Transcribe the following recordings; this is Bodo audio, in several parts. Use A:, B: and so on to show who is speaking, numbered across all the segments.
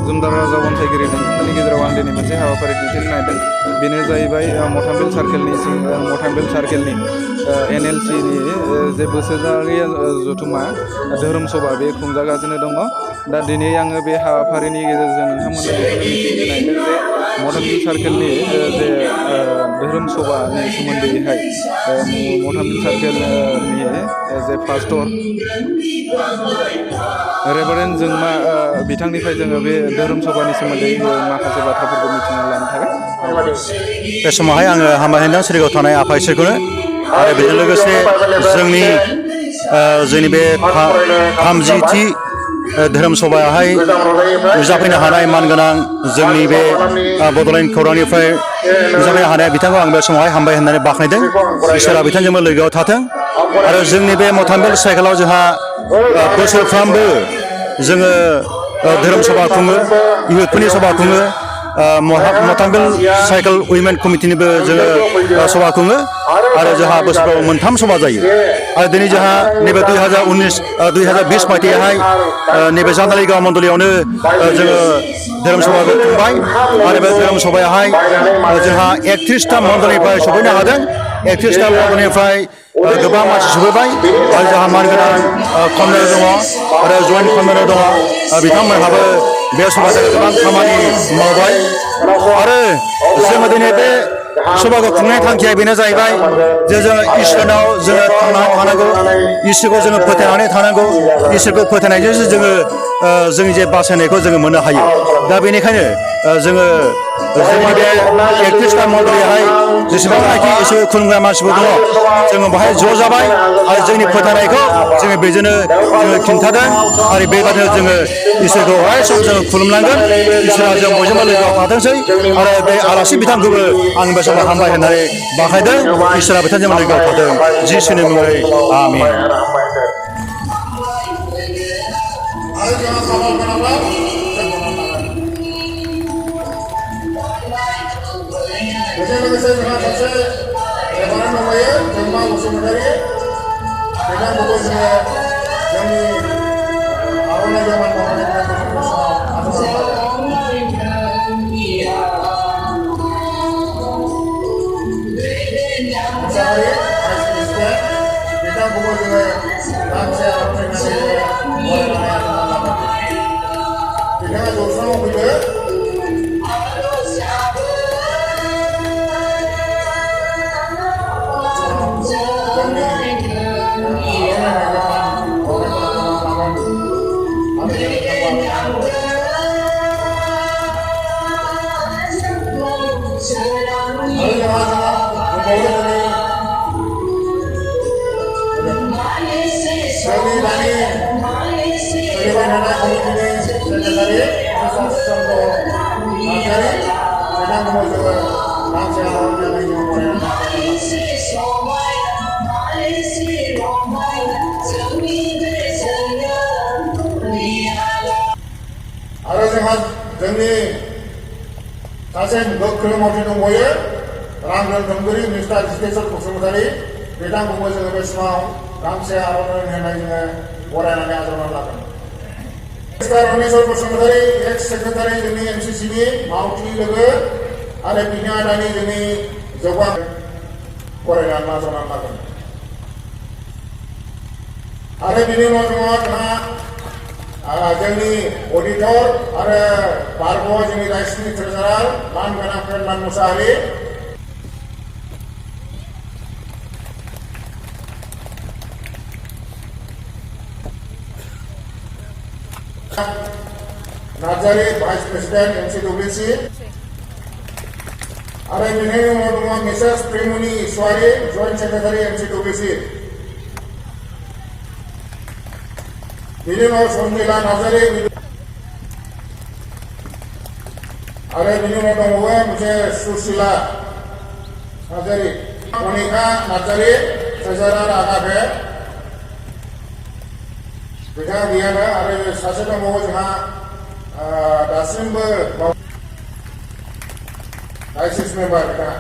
A: जुमदार राजा अनसायगिरि बिथांमोननि गेजेराव आं दिनै मोनसे हाबाफारि दिन्थिनो नागिरदों। बेनो जाहैबाय मथामबिल सार्केलनि NLC-नि जे बोसोरारि जथुमा धोरोम सभा बे खुंजागासिनो दङ। दा दिनै आङो बे हाबाफारिनि गेजेरजों नोंथांमोननो बेखौनो मिथिहोनो नागिरदों जे मथामबिल सार्केलनि जे धोरोम सभानि सोमोन्दैहाय मथामबिल सार्केलनि जे पास्टर रेभारेन्ड जोंमा बिथांनिफ्राय जोङो बे धोरोम सभानि सोमोन्दै माखासे बाथ्राफोरखौ मिथिना लानो थाखाय
B: बे समावहाय आङो हामबाय होनदों सिरिगाव थानाय आफा इसोरखौनो आरो बेजों लोगोसे जोंनि बे 30थि धोरोम सभायावहाय नुजाफैनो हानाय मानगोनां जोंनि बे बड'लेण्ड खौरांनिफ्राय नुजाफैनो हानाय बिथांखौ आं बे समावहाय हामबाय होननानै बाख्नायदों। इसोरा बिथांजोंबो लोगोआव थाथों आरो जोंनि बे मथामबिल साइकेलाव जोंहा बोसोरफ्रामबो जोङो धोरोम सभा खुङो, इहुदफोरनि सभा खुङो, मथामबिल साइकेल उइमेन कमिटिनिबो जोङो सभा खुङो आरो जोंहा बोसोराव मोनथाम सभा जायो। आरो दिनै जोंहा नैबे 2020 मायथाइयावहाय नैबे जानालिगाव मण्डलियावनो जोङो धोरोम सभाखौ खुंबाय आरो बे धोरोम सभायावहाय जोंहा 31था मण्डलनिफ्राय सफैनो हादों। 31था मण्डलनिफ्राय गोबां मानसि सफैबाय आरो जोंहा मानगोनां कनभेनर दङ आरो जइन्ट कनभेनर दङ। बिथांमोनहाबो बे समाजाव गोबां खामानि मावबाय आरो जोङो दिनै बे सभाखौ खुंनायनि थांखिया बेनो जाहैबाय जे जोङो इसोरनाव जोङो थांनानै थानांगौ, इसोरखौ जोङो फोथायनानै थानांगौ। इसोरखौ फोथायनायजोंसो जोङो जोंनि जे बासायनायखौ जोङो मोननो हायो। दा बेनिखायनो जोङो जोंनि बे 31था मण्डलियावहाय जेसेबांनाखि इसोरखौ खुलुमग्रा मानसिफोर दङ जोङो बाहाय ज' जाबाय आरो जोंनि फोथायनायखौ जोङो बेजोंनो जोङो खिन्थादों आरो बेबादिनो जोङो इसोरखौ अराय सम जोङो खुलुमनांगोन। इसोरा जों बयजोंबो लोगोआव थाथोंसै आरो बे आलासि बिथांखौबो आं बे समाव हामबाय होननानै बाख्नायदों। इसोरा बिथांजों लोगोआव थाथों जिसुनि मुङै आमीन।
C: बेजों लोगोसे जोंहा सासे रेभारेन्ड दंबायो जोंमा बसुमतारी। बिथांखौबो जोङो जोंनि आर'नाइ मान बावनानै बिथांखौ आजावनानै लादों। मुसाहारि भाइस प्रेसिडेन्ट बिथांखौबो जोङो गांसे आर'नाइ होनानै बरायनानै आजावनानै लादों। बिथाङा जौस्राङाव फैदो। आरो जोंहा जोंनि सासे गोख्रों मावथि दंबावो रामजोन धनगुरि मिस्टार जितेश्वर बसुमतारी। बिथांखौबो जोङो बे समाव गांसे आर'नाइ होनानै जोङो बरायनानै आजावनानै लादों। मिस्टार रमेश्वर बसुमतारी एक्स सेक्रेटारि जोंनि MCC-नि मावथि लोगो आरो बिनि आदानि जोंनि जौगा बरायनानै आजावनानै लादों। आरो बिनि उनाव दङ जोंहा जोंनि अडिटर आरो बारग'आव जोंनि रायजोनि ट्रेजारार मानगोनां Premnath Musahary. Narzary vice president MCWC आरो बिनि उनाव दङ मिसेस प्रेमनि इसवारी जइन्ट सेक्रेटारि MCWC। बिनि उनाव सन्जिला नार्जारी आरो बिनि उनाव दंबावो मोनसे सुशिला नार्जारी, मनिका नार्जारी ट्रेजारार आगाबे बिथाङा गैयानो आरो सासे दंबावो जोंहा दासिमबो डायसिस मेम्बार बिथाङा।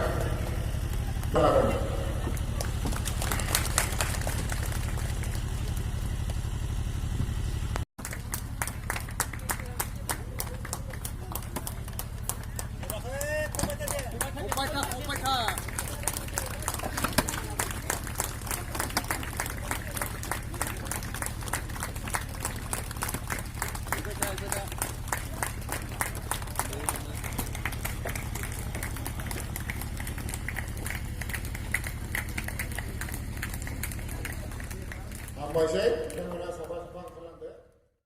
C: हामबायसै बिथांमोना